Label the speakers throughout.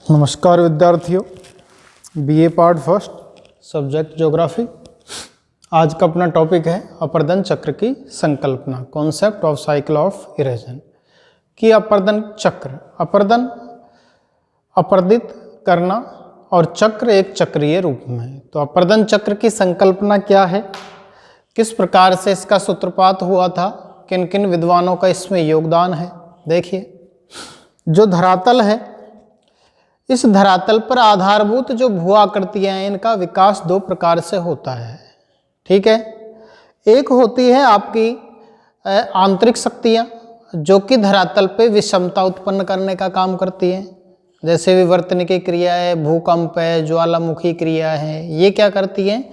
Speaker 1: नमस्कार विद्यार्थियों, BA part first subject geography. आज का अपना टॉपिक है अपर्दन चक्र की संकल्पना, कॉन्सेप्ट ऑफ साइकिल ऑफ इरेजन। कि अपर्दन चक्र, अपर्दन अपर्दित करना और चक्र एक चक्रीय रूप में। तो अपर्दन चक्र की संकल्पना क्या है, किस प्रकार से इसका सूत्रपात हुआ था, किन किन विद्वानों का इसमें योगदान है। देखिए, जो धरातल है, इस धरातल पर आधारभूत जो भू आकृतियां हैं, इनका विकास दो प्रकार से होता है। ठीक है, एक होती है आपकी आंतरिक शक्तियां, जो कि धरातल पे विषमता उत्पन्न करने का काम करती हैं, जैसे विवर्तनिकी क्रिया है, भूकंप है, ज्वालामुखी क्रिया है। ये क्या करती हैं,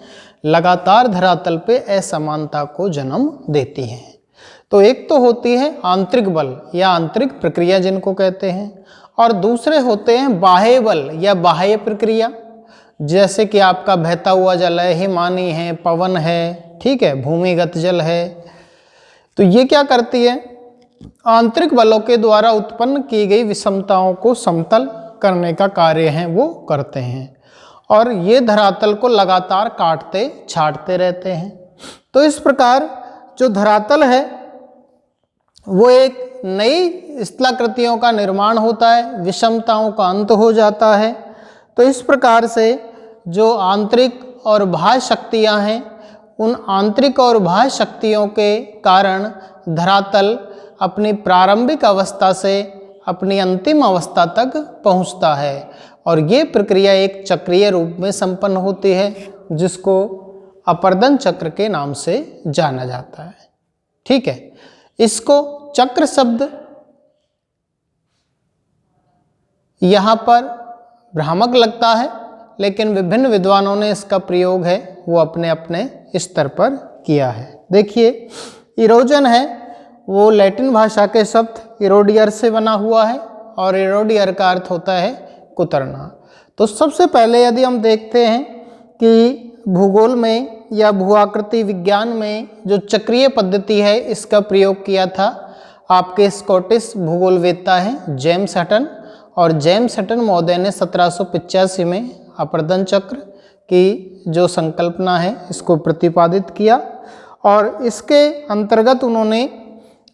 Speaker 1: लगातार धरातल पे असमानता को जन्म देती हैं। तो एक तो होती है आंतरिक बल या आंतरिक प्रक्रिया जिनको कहते हैं, और दूसरे होते हैं बाह्य बल या बाह्य प्रक्रिया, जैसे कि आपका बहता हुआ जल है, हिमानी है, पवन है, ठीक है, भूमिगत जल है। तो ये क्या करती है, आंतरिक बलों के द्वारा उत्पन्न की गई विषमताओं को समतल करने का कार्य है वो करते हैं, और ये धरातल को लगातार काटते छाटते रहते हैं। तो इस प्रकार जो धरातल है वो एक नई स्थलाकृतियों का निर्माण होता है, विषमताओं का अंत हो जाता है। तो इस प्रकार से जो आंतरिक और बाह्य शक्तियां हैं, उन आंतरिक और बाह्य शक्तियों के कारण धरातल अपनी प्रारंभिक अवस्था से अपनी अंतिम अवस्था तक पहुंचता है, और ये प्रक्रिया एक चक्रीय रूप में संपन्न होती है, जिसको अपर्दन चक्र के नाम से जाना जाता है। ठीक है, इसको चक्र शब्द यहाँ पर भ्रामक लगता है, लेकिन विभिन्न विद्वानों ने इसका प्रयोग है वो अपने अपने स्तर पर किया है। देखिए, इरोजन है वो लैटिन भाषा के शब्द इरोडियर से बना हुआ है, और इरोडियर का अर्थ होता है कुतरना। तो सबसे पहले यदि हम देखते हैं कि भूगोल में या भूआकृति विज्ञान में जो चक्रीय पद्धति है, इसका प्रयोग किया था आपके स्कॉटिश भूगोलवेत्ता हैं जेम्स हटन, और जेम्स हटन महोदय ने 1785 में अपर्दन चक्र की जो संकल्पना है इसको प्रतिपादित किया, और इसके अंतर्गत उन्होंने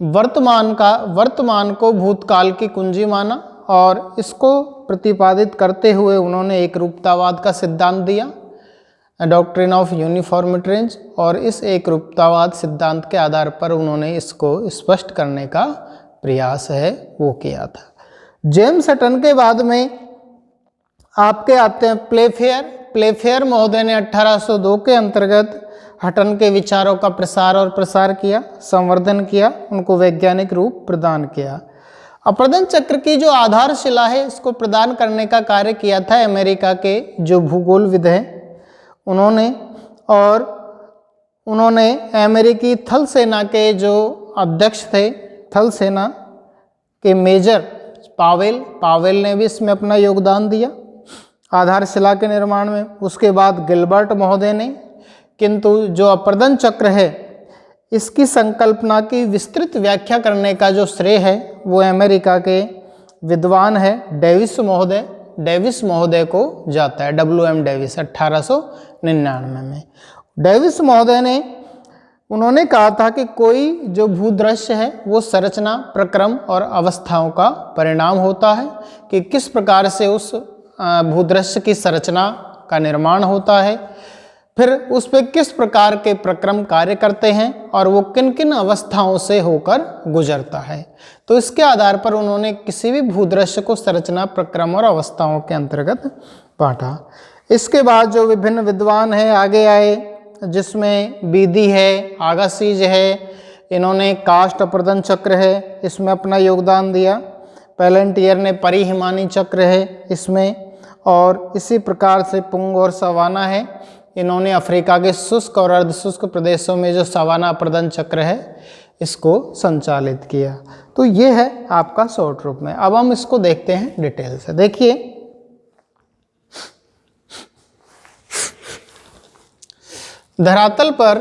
Speaker 1: वर्तमान को भूतकाल की कुंजी माना, और इसको प्रतिपादित करते हुए उन्होंने एक रूपतावाद का सिद्धांत दिया, डॉक्ट्रिन ऑफ यूनिफॉर्मिटी रेंज, और इस एक रूपतावाद सिद्धांत के आधार पर उन्होंने इसको स्पष्ट करने का प्रयास है वो किया था। जेम्स हटन के बाद में आपके आते हैं प्लेफेयर महोदय ने 1802 के अंतर्गत हटन के विचारों का प्रसार किया, संवर्धन किया, उनको वैज्ञानिक रूप प्रदान किया। अपर्दन चक्र की जो आधारशिला है इसको प्रदान करने का कार्य किया था अमेरिका के जो भूगोलविद हैं उन्होंने, और उन्होंने अमेरिकी थल सेना के जो अध्यक्ष थे, थल सेना के मेजर पावेल ने भी इसमें अपना योगदान दिया आधारशिला के निर्माण में। उसके बाद गिलबर्ट महोदय ने, किंतु जो अपर्दन चक्र है इसकी संकल्पना की विस्तृत व्याख्या करने का जो श्रेय है वो अमेरिका के विद्वान है डेविस महोदय को जाता है, WM डेविस 1899 में। डेविस महोदय ने उन्होंने कहा था कि कोई जो भूदृश्य है वो संरचना, प्रक्रम और अवस्थाओं का परिणाम होता है, कि किस प्रकार से उस भूदृश्य की संरचना का निर्माण होता है, फिर उस पर किस प्रकार के प्रक्रम कार्य करते हैं, और वो किन किन अवस्थाओं से होकर गुजरता है। तो इसके आधार पर उन्होंने किसी भी भूदृश्य को संरचना, प्रक्रम और अवस्थाओं के अंतर्गत बांटा। इसके बाद जो विभिन्न विद्वान हैं आगे आए, जिसमें बीदी है, आगासीज है, इन्होंने कास्ट अपर्दन चक्र है इसमें अपना योगदान दिया। पैलेंटियर ने परिहिमानी चक्र है इसमें, और इसी प्रकार से पुंग और सवाना है, इन्होंने अफ्रीका के शुष्क और अर्धशुष्क प्रदेशों में जो सवाना अपर्दन चक्र है इसको संचालित किया। तो ये है आपका शॉर्ट रूप में। अब हम इसको देखते हैं डिटेल से। देखिए, धरातल पर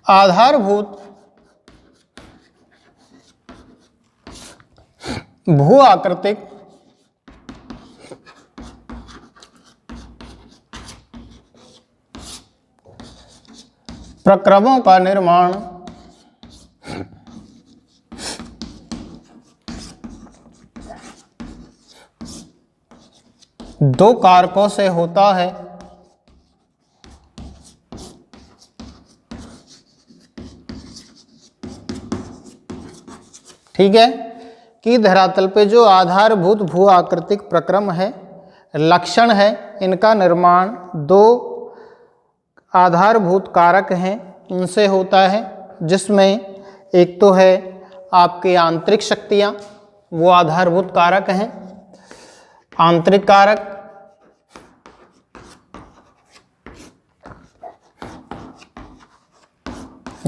Speaker 1: आधारभूत भू आकृतिक प्रक्रमों का निर्माण दो कारकों से होता है। ठीक है, कि धरातल पे जो आधारभूत भू आकृतिक प्रक्रम है, लक्षण है, इनका निर्माण दो आधारभूत कारक हैं उनसे होता है, जिसमें एक तो है आपकी आंतरिक शक्तियाँ, वो आधारभूत कारक हैं। आंतरिक कारक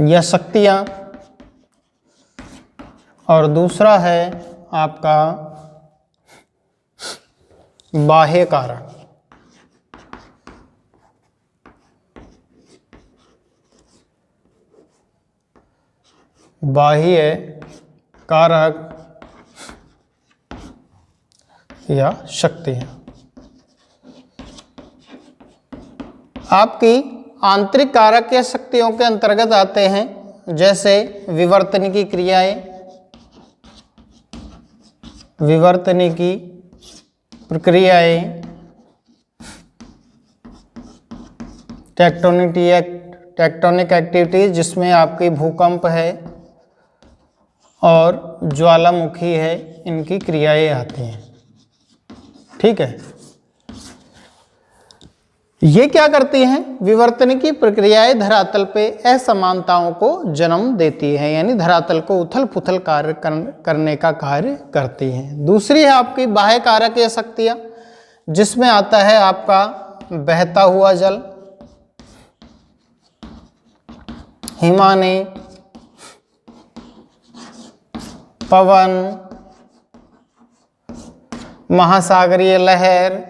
Speaker 1: या शक्तियाँ, और दूसरा है आपका बाह्य कारक। बाह्य कारक या शक्तियाँ आपकी आंतरिक कारक या शक्तियों के अंतर्गत आते हैं, जैसे विवर्तनिकी क्रियाएं, विवर्तनिकी प्रक्रियाएं, टेक्टोनिक एक्टिविटीज जिसमें आपकी भूकंप है और ज्वालामुखी है, इनकी क्रियाएं आती हैं। ठीक है, ये क्या करती हैं? विवर्तनिकी प्रक्रियाएं धरातल पे असमानताओं को जन्म देती हैं, यानी धरातल को उथल पुथल कार्य करने का कार्य करती हैं। दूसरी है आपकी बाह्य कारक या शक्तियां, जिसमें आता है आपका बहता हुआ जल, हिमानी, पवन, महासागरीय लहर,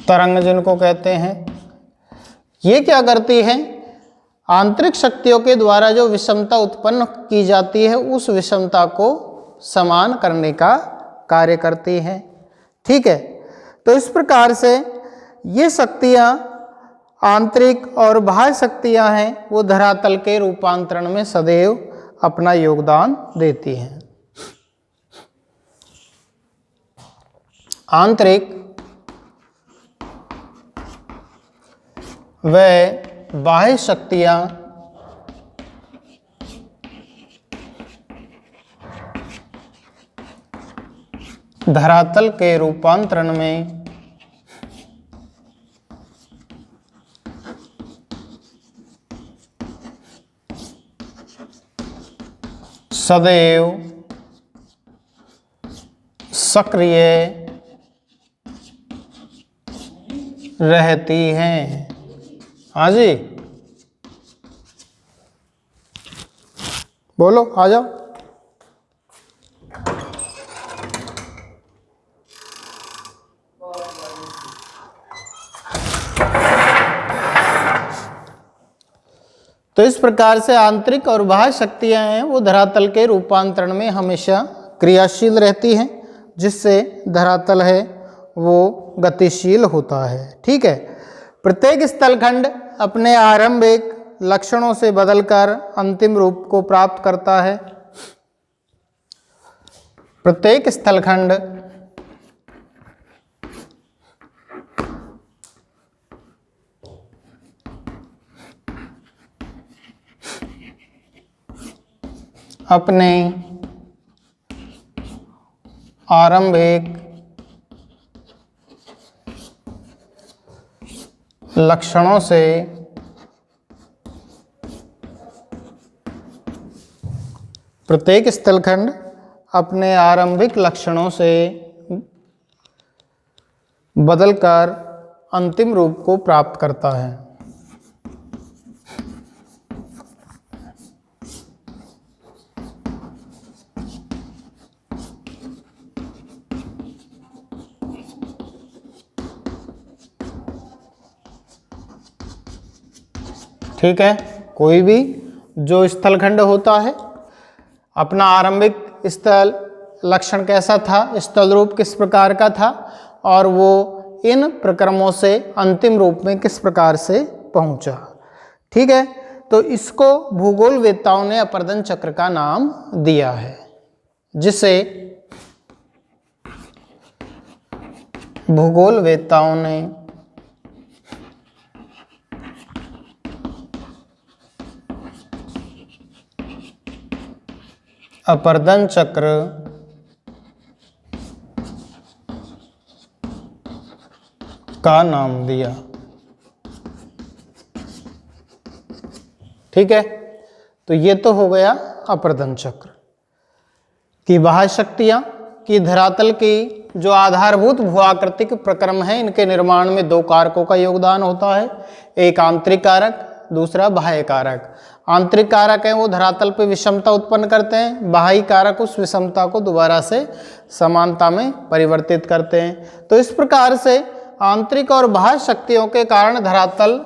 Speaker 1: तरंग जिनको कहते हैं। ये क्या करती है? आंतरिक शक्तियों के द्वारा जो विषमता उत्पन्न की जाती है, उस विषमता को समान करने का कार्य करती है। ठीक है, तो इस प्रकार से ये शक्तियाँ आंतरिक और बाह्य शक्तियाँ हैं, वो धरातल के रूपांतरण में सदैव अपना योगदान देती हैं। आंतरिक व बाह्य शक्तियाँ धरातल के रूपांतरण में सदैव सक्रिय रहती हैं। हाँ जी, बोलो, आ जाओ। तो इस प्रकार से आंतरिक और बाह्य शक्तियां हैं, वो धरातल के रूपांतरण में हमेशा क्रियाशील रहती हैं, जिससे धरातल है वो गतिशील होता है। ठीक है, प्रत्येक स्थलखंड अपने आरंभिक लक्षणों से बदलकर अंतिम रूप को प्राप्त करता है। प्रत्येक स्थलखंड अपने आरंभिक लक्षणों से प्रत्येक स्थलखंड अपने आरंभिक लक्षणों से बदलकर अंतिम रूप को प्राप्त करता है। ठीक है, कोई भी जो स्थलखंड होता है, अपना आरंभिक स्थल लक्षण कैसा था, स्थल रूप किस प्रकार का था, और वो इन प्रक्रमों से अंतिम रूप में किस प्रकार से पहुंचा। ठीक है, तो इसको भूगोलवेत्ताओं ने अपर्दन चक्र का नाम दिया है, जिसे भूगोलवेत्ताओं ने अपर्दन चक्र का नाम दिया। ठीक है, तो ये तो हो गया अपर्दन चक्र की बाह्य शक्तियां कि धरातल की जो आधारभूत भूआकृतिक प्रक्रम है, इनके निर्माण में दो कारकों का योगदान होता है, एक आंतरिक कारक, दूसरा बाह्य कारक। आंतरिक कारक है वो धरातल पे विषमता उत्पन्न करते हैं, बाह्य कारक उस विषमता को दोबारा से समानता में परिवर्तित करते हैं। तो इस प्रकार से आंतरिक और बाह्य शक्तियों के कारण धरातल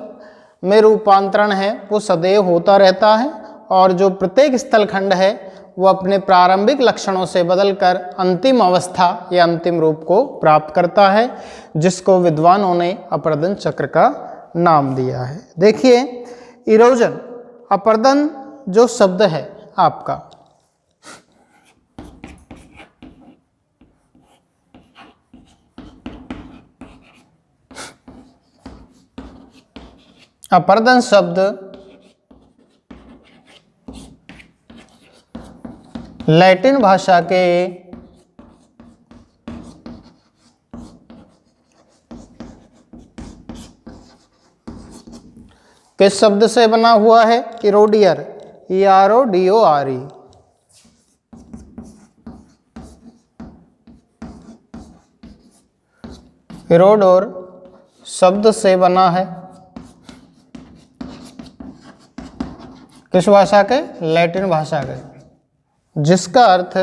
Speaker 1: में रूपांतरण है वो सदैव होता रहता है, और जो प्रत्येक स्थलखंड है वो अपने प्रारंभिक लक्षणों से बदलकर अंतिम अवस्था या अंतिम रूप को प्राप्त करता है, जिसको विद्वानों ने अपर्दन चक्र का नाम दिया है। देखिए, इरोजन, अपर्दन जो शब्द है आपका, अपर्दन शब्द लैटिन भाषा के किस शब्द से बना हुआ है? इरोडियर, ERODORE। इरोडोर शब्द से बना है, किस भाषा के? लैटिन भाषा के, जिसका अर्थ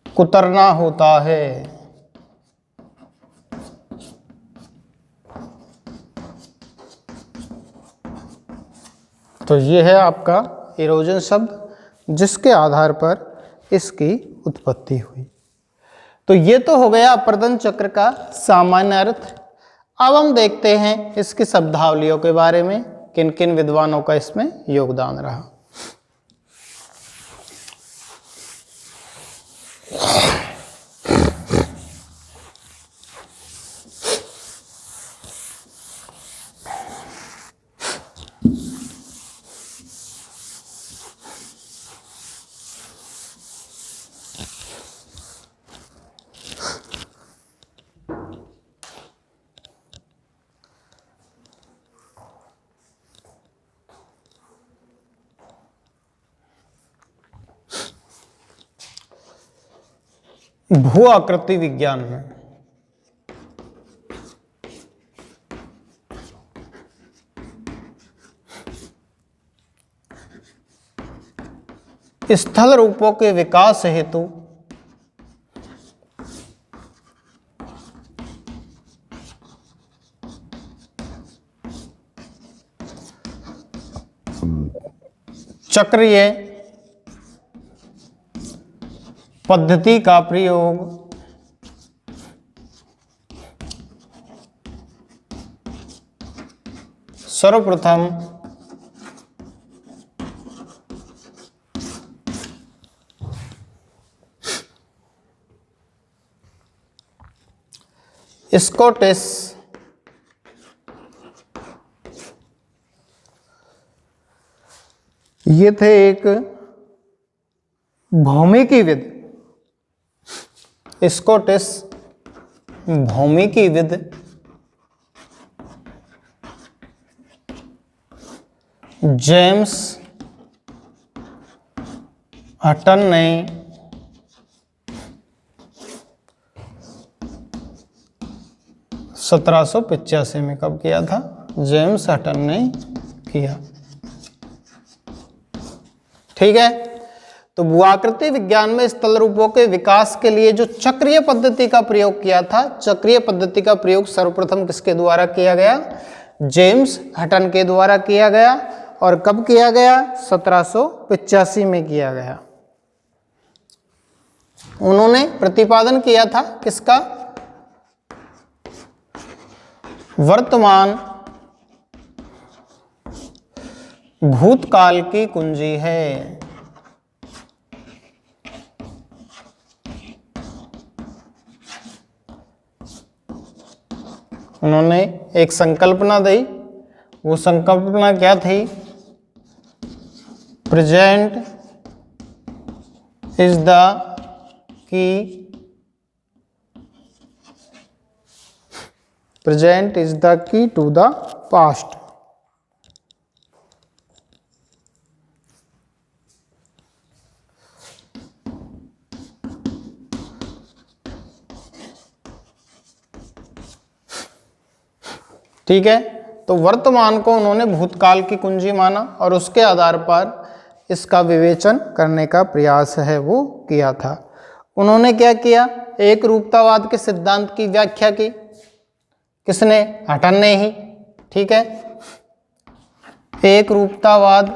Speaker 1: कुतरना होता है। तो ये है आपका इरोजन शब्द, जिसके आधार पर इसकी उत्पत्ति हुई। तो ये तो हो गया अपर्दन चक्र का सामान्य अर्थ। अब हम देखते हैं इसकी शब्दावलियों के बारे में, किन किन विद्वानों का इसमें योगदान रहा। भू आकृति विज्ञान में स्थल रूपों के विकास हेतु चक्रीय पद्धति का प्रयोग सर्वप्रथम स्कॉटिश ये थे एक भौमिकीविद, स्कॉटिश भौमिकीविद जेम्स हटन ने 1785 में कब किया था? जेम्स हटन ने किया। ठीक है, तो भूआकृति विज्ञान में स्थल रूपों के विकास के लिए जो चक्रीय पद्धति का प्रयोग किया था, चक्रीय पद्धति का प्रयोग सर्वप्रथम किसके द्वारा किया गया? जेम्स हटन के द्वारा किया गया। और कब किया गया? 1785 में किया गया। उन्होंने प्रतिपादन किया था किसका? वर्तमान भूतकाल की कुंजी है। उन्होंने एक संकल्पना दी। वो संकल्पना क्या थी? Present is the key, present is the key to the past. ठीक है, तो वर्तमान को उन्होंने भूतकाल की कुंजी माना और उसके आधार पर इसका विवेचन करने का प्रयास है वो किया था। उन्होंने क्या किया? एक रूपतावाद के सिद्धांत की व्याख्या की। किसने? हटन ने ही। ठीक है, एक रूपतावाद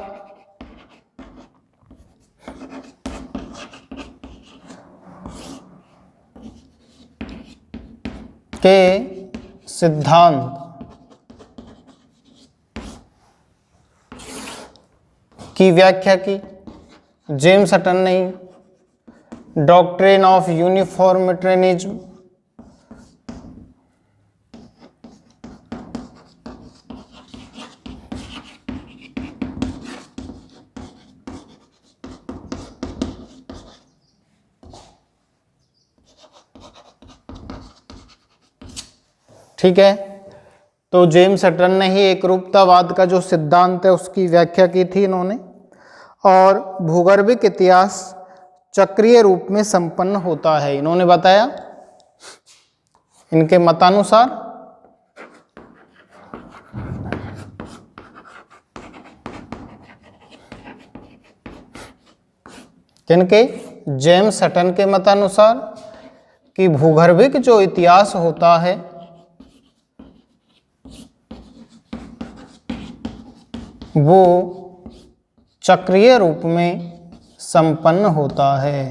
Speaker 1: के सिद्धांत की व्याख्या की जेम्स हटन ने। डॉक्ट्रिन ऑफ यूनिफॉर्मिटेरिज्म, ठीक है, तो जेम्स हटन ने ही एक रूपतावाद का जो सिद्धांत है उसकी व्याख्या की थी इन्होंने। और भूगर्भिक इतिहास चक्रीय रूप में संपन्न होता है, इन्होंने बताया। इनके मतानुसार किनके? जेम्स हटन के मतानुसार कि भूगर्भिक जो इतिहास होता है वो चक्रीय रूप में संपन्न होता है।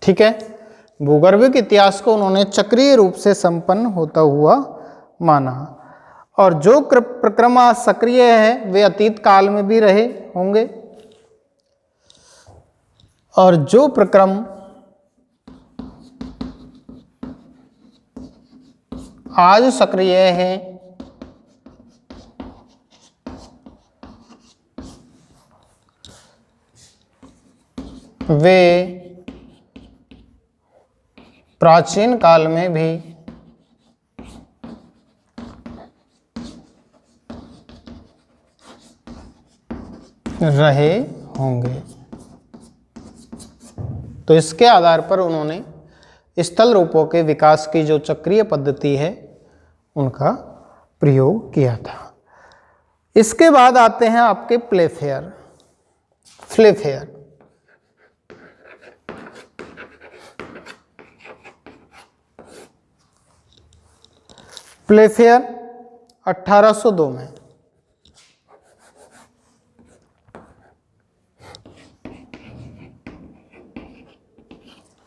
Speaker 1: ठीक है, भूगर्भिक इतिहास को उन्होंने चक्रीय रूप से संपन्न होता हुआ माना। और जो प्रक्रम सक्रिय है वे अतीत काल में भी रहे होंगे, और जो प्रक्रम आज सक्रिय है वे प्राचीन काल में भी रहे होंगे। तो इसके आधार पर उन्होंने स्थल रूपों के विकास की जो चक्रीय पद्धति है उनका प्रयोग किया था। इसके बाद आते हैं आपके प्लेफेयर, फ्लेफेयर। प्लेफेयर 1802 में।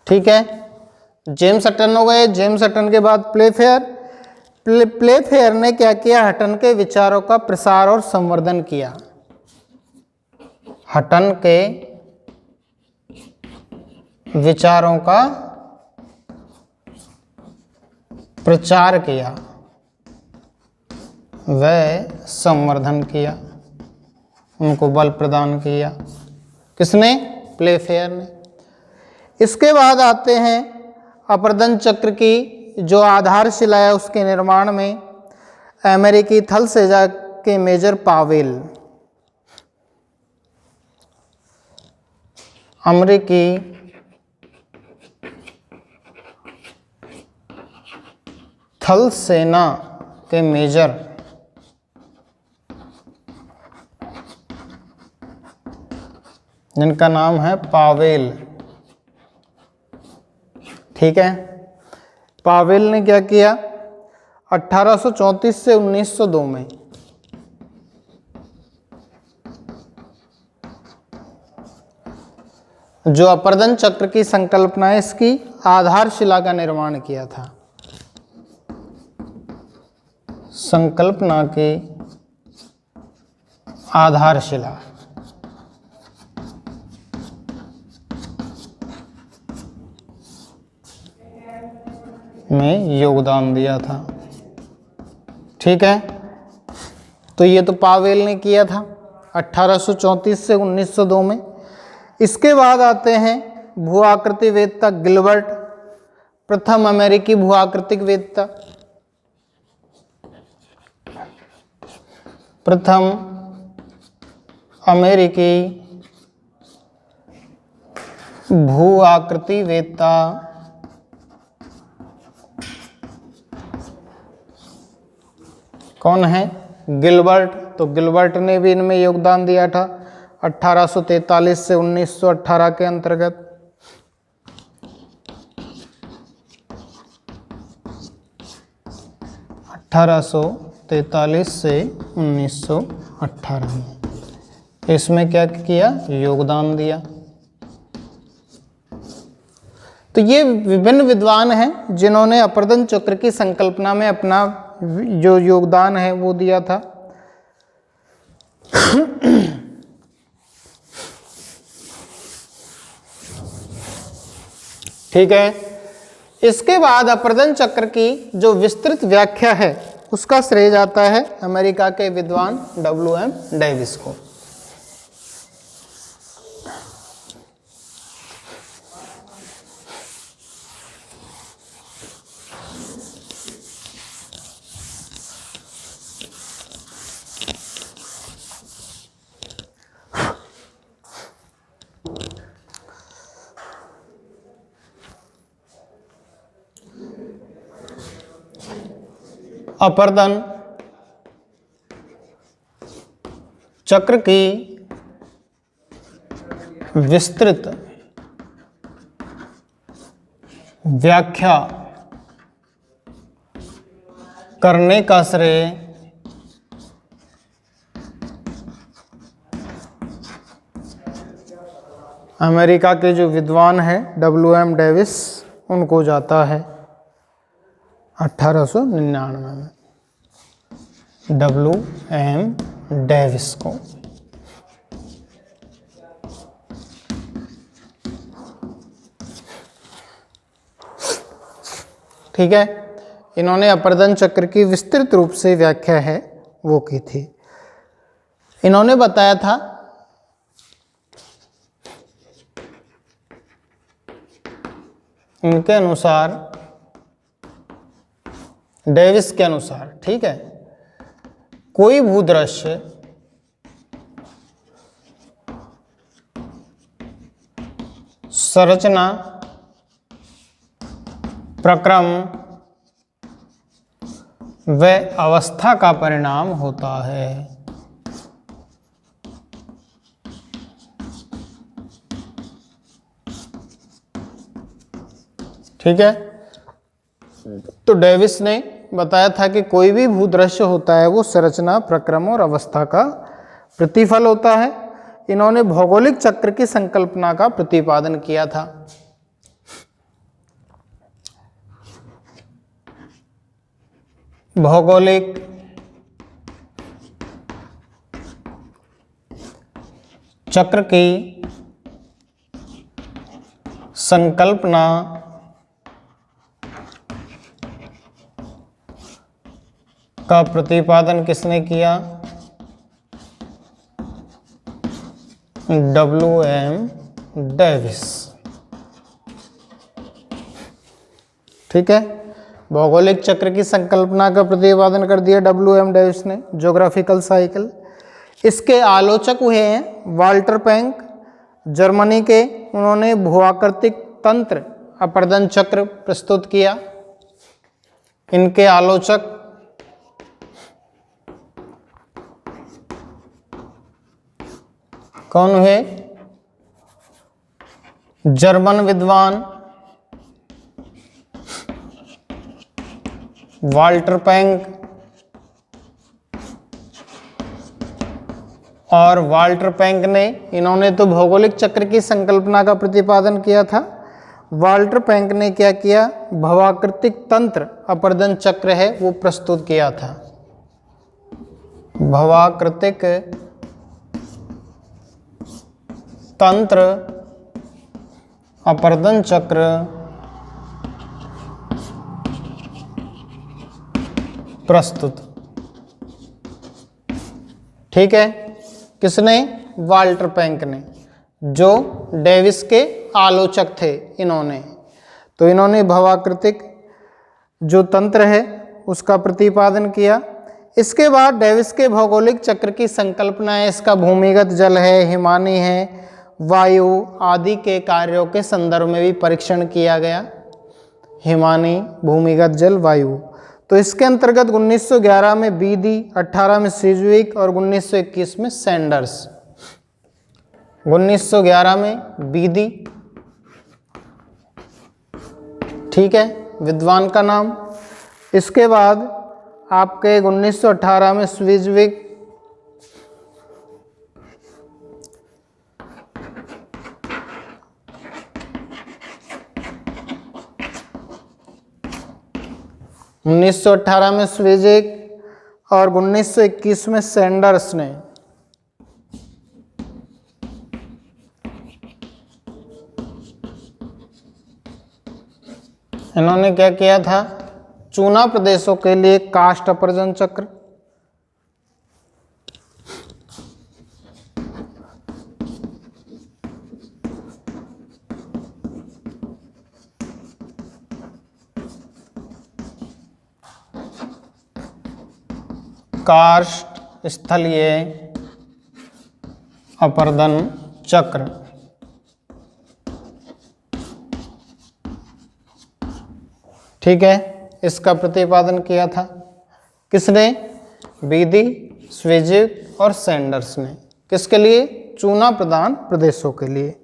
Speaker 1: ठीक है, जेम्स हटन हो गए। जेम्स हटन के बाद प्लेफेयर। प्लेफेयर ने क्या किया? हटन के विचारों का प्रसार और संवर्धन किया। हटन के विचारों का प्रचार किया व संवर्धन किया, उनको बल प्रदान किया। किसने? प्लेफेयर ने। इसके बाद आते हैं अपर्दन चक्र की जो आधारशिला है उसके निर्माण में अमेरिकी थल सेजा के मेजर पावेल, अमेरिकी थल सेना के मेजर जिनका नाम है पावेल। ठीक है, पावेल ने क्या किया, 1834 से 1902 में जो अपर्दन चक्र की संकल्पना है, इसकी आधारशिला का निर्माण किया था। संकल्पना की आधारशिला में योगदान दिया था। ठीक है, तो ये तो पावेल ने किया था 1834 से 1902 में। इसके बाद आते हैं भू आकृतिवेत्ता गिलबर्ट, प्रथम अमेरिकी भू आकृतिक वेत्ता, प्रथम अमेरिकी भू आकृति वेत्ता कौन है, गिलबर्ट। तो गिलबर्ट ने भी इनमें योगदान दिया था 1843 से 1918 के अंतर्गत। से 1918 में इसमें क्या किया, योगदान दिया। तो ये विभिन्न विद्वान हैं जिन्होंने अपर्दन चक्र की संकल्पना में अपना जो योगदान है वो दिया था। ठीक है, इसके बाद अपर्दन चक्र की जो विस्तृत व्याख्या है उसका श्रेय जाता है अमेरिका के विद्वान W.M. डेविस को। अपर्दन चक्र की विस्तृत व्याख्या करने का श्रेय अमेरिका के जो विद्वान हैं W.M. डेविस, उनको जाता है 1899 में W.M. डेविस को। ठीक है, इन्होंने अपर्दन चक्र की विस्तृत रूप से व्याख्या है वो की थी। इन्होंने बताया था इनके अनुसार, डेविस के अनुसार, ठीक है, कोई भूदृश्य संरचना, प्रक्रम व अवस्था का परिणाम होता है। ठीक है, तो डेविस ने बताया था कि कोई भी भूदृश्य होता है वो संरचना, प्रक्रम और अवस्था का प्रतिफल होता है। इन्होंने भौगोलिक चक्र की संकल्पना का प्रतिपादन किया था। भौगोलिक चक्र की संकल्पना का प्रतिपादन किसने किया, W.M. डेविस। ठीक है, भौगोलिक चक्र की संकल्पना का प्रतिपादन कर दिया W.M. डेविस ने, ज्योग्राफिकल साइकिल। इसके आलोचक हुए हैं वाल्टर पैंक, जर्मनी के। उन्होंने भूआकृतिक तंत्र अपर्दन चक्र प्रस्तुत किया। इनके आलोचक कौन हुए? जर्मन विद्वान वाल्टर पैंक और वाल्टर पैंक ने, इन्होंने तो भौगोलिक चक्र की संकल्पना का प्रतिपादन किया था। वाल्टर पैंक ने क्या किया? भवाकृतिक तंत्र अपर्दन चक्र है वो प्रस्तुत किया था। भवाकृतिक तंत्र अपर्दन चक्र प्रस्तुत, ठीक है। किसने? वाल्टर पैंक ने, जो डेविस के आलोचक थे इन्होंने। तो इन्होंने भवाकृतिक जो तंत्र है उसका प्रतिपादन किया। इसके बाद डेविस के भौगोलिक चक्र की संकल्पना है, इसका भूमिगत जल है, हिमानी है, वायु आदि के कार्यों के संदर्भ में भी परीक्षण किया गया। हिमानी, भूमिगत जल, वायु। तो इसके अंतर्गत 1911 में बीदी, 18 में सीज्विक और 1921 में सैंडर्स। 1911 में बीदी, ठीक है, विद्वान का नाम। इसके बाद आपके 1918 में स्विज्विक, (1918 में स्विज्विक और 1921 में सैंडर्स ने इन्होंने क्या किया था? चूना प्रदेशों के लिए कास्ट अपर्जन चक्र, कास्ट स्थलीय अपर्दन चक्र, ठीक है, इसका प्रतिपादन किया था। किसने? बीदी, स्विज्विक और सैंडर्स ने। किसके लिए? चूना प्रधान प्रदेशों के लिए।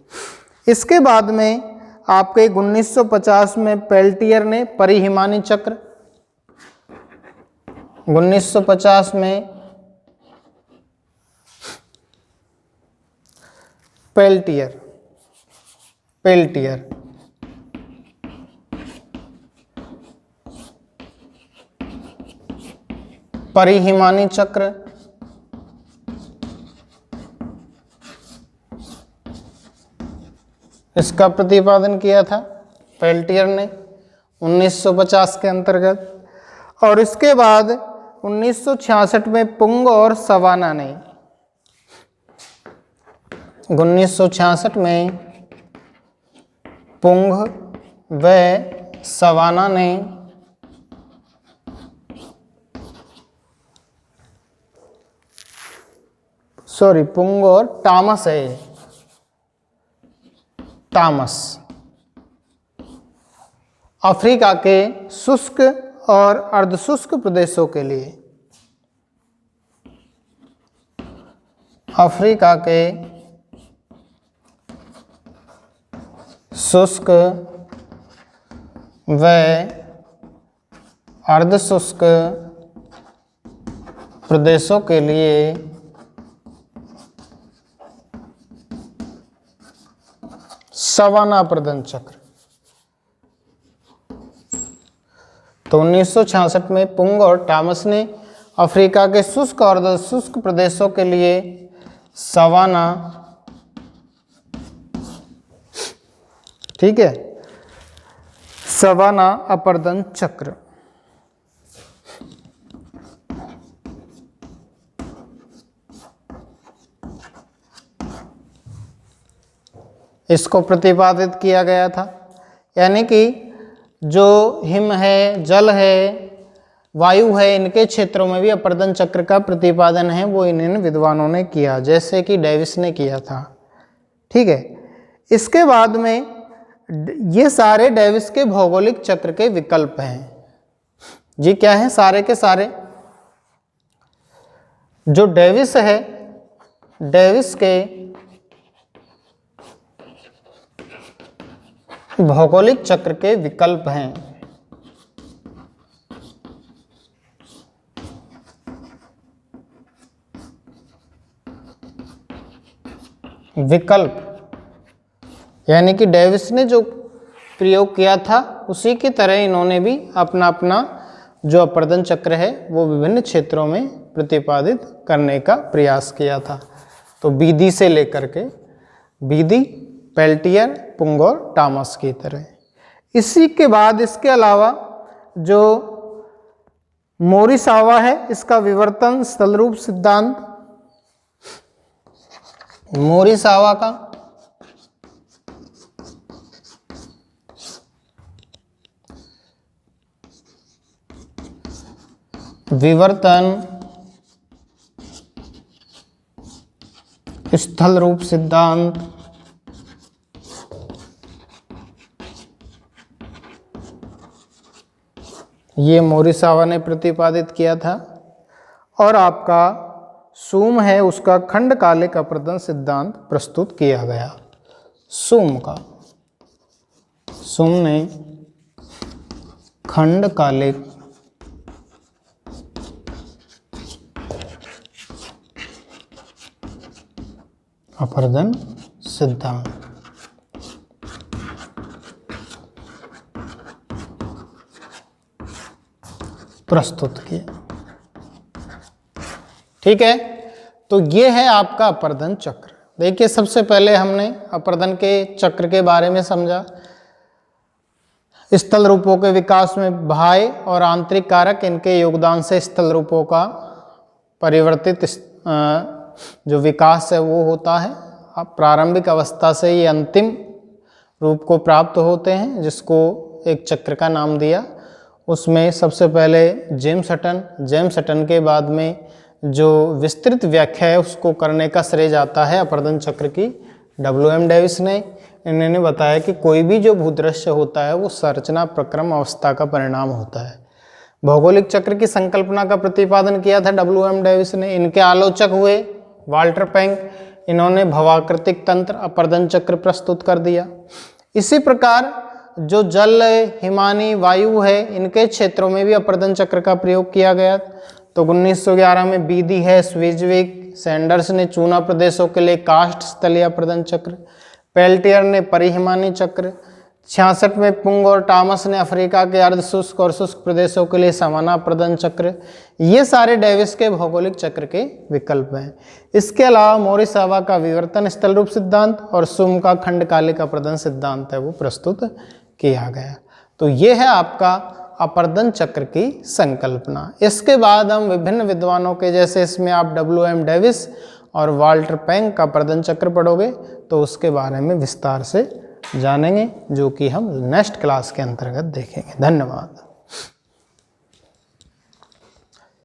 Speaker 1: इसके बाद में आपके 1950 में पेल्टियर ने परिहिमानी चक्र, 1950 में पेल्टियर परिहिमानी चक्र, इसका प्रतिपादन किया था पेल्टियर ने 1950 के अंतर्गत। और इसके बाद 1966 में पुंग और सवाना ने, 1966 में पुंग व सवाना ने पुंग और टॉमस है, टॉमस, अफ्रीका के शुष्क और अर्धशुष्क प्रदेशों के लिए, अफ्रीका के शुष्क व अर्धशुष्क प्रदेशों के लिए सवाना अपर्दन चक्र। तो 1966 में पुंग और टॉमस ने अफ्रीका के शुष्क और अर्धशुष्क प्रदेशों के लिए सवाना, ठीक है, सवाना अपर्दन चक्र। इसको प्रतिपादित किया गया था। यानी कि जो हिम है, जल है, वायु है, इनके क्षेत्रों में भी अपर्दन चक्र का प्रतिपादन है वो इन विद्वानों ने किया, जैसे कि डेविस ने किया था, ठीक है। इसके बाद में ये सारे डेविस के भौगोलिक चक्र के विकल्प हैं, ये क्या है, सारे के सारे जो डेविस है, डेविस के भौगोलिक चक्र के विकल्प हैं। विकल्प यानी कि डेविस ने जो प्रयोग किया था उसी की तरह इन्होंने भी अपना अपना जो अपर्दन चक्र है वो विभिन्न क्षेत्रों में प्रतिपादित करने का प्रयास किया था। तो बीदी से लेकर के बीदी, पेल्टियर, पुंग और टॉमस की तरह। इसी के बाद इसके अलावा जो मोरिसावा है, इसका विवर्तन स्थल रूप सिद्धांत, मोरिसावा का विवर्तन स्थल रूप सिद्धांत ये मोरिसावा ने प्रतिपादित किया था। और आपका सूम है, उसका खंडकालिक अपर्दन सिद्धांत प्रस्तुत किया गया। सूम ने खंडकालिक अपर्दन सिद्धांत प्रस्तुत किया। ठीक है, तो ये है आपका अपर्दन चक्र। देखिए, सबसे पहले हमने अपर्दन के चक्र के बारे में समझा। स्थल रूपों के विकास में बाह्य और आंतरिक कारक, इनके योगदान से स्थल रूपों का परिवर्तित जो विकास है वो होता है। प्रारंभिक अवस्था से ये अंतिम रूप को प्राप्त होते हैं, जिसको एक चक्र का नाम दिया। उसमें सबसे पहले जेम्स हटन के बाद में जो विस्तृत व्याख्या है उसको करने का श्रेय जाता है अपर्दन चक्र की WM डेविस ने। इन्होंने बताया कि कोई भी जो भूदृश्य होता है वो संरचना प्रक्रम अवस्था का परिणाम होता है। भौगोलिक चक्र की संकल्पना का प्रतिपादन किया था WM डेविस ने। इनके आलोचक हुए वाल्टर पैंक, इन्होंने भवाकृतिक तंत्र अपर्दन चक्र प्रस्तुत कर दिया। इसी प्रकार जो जल, हिमानी, वायु है, इनके क्षेत्रों में भी अपर्दन चक्र का प्रयोग किया गया। तो 1911 में बीदी है, स्विजविक, सैंडर्स ने चूना प्रदेशों के लिए काष्ठ स्थलीय अपर्दन चक्र, पेल्टियर ने परिहिमानी चक्र, 66 में पुंग और टॉमस ने अफ्रीका के अर्ध शुष्क और शुष्क प्रदेशों के लिए समाना अपर्दन चक्र। ये सारे डेविस के भौगोलिक चक्र के विकल्प हैं। इसके अलावा मोरिसावा का विवर्तन स्थल रूप सिद्धांत और सूम का खंडकालिक अपर्दन सिद्धांत है वो प्रस्तुत किया गया। तो ये है आपका अपर्दन चक्र की संकल्पना। इसके बाद हम विभिन्न विद्वानों के, जैसे इसमें आप WM डेविस और वाल्टर पैंक का अपर्दन चक्र पढ़ोगे तो उसके बारे में विस्तार से जानेंगे, जो कि हम नेक्स्ट क्लास के अंतर्गत देखेंगे। धन्यवाद।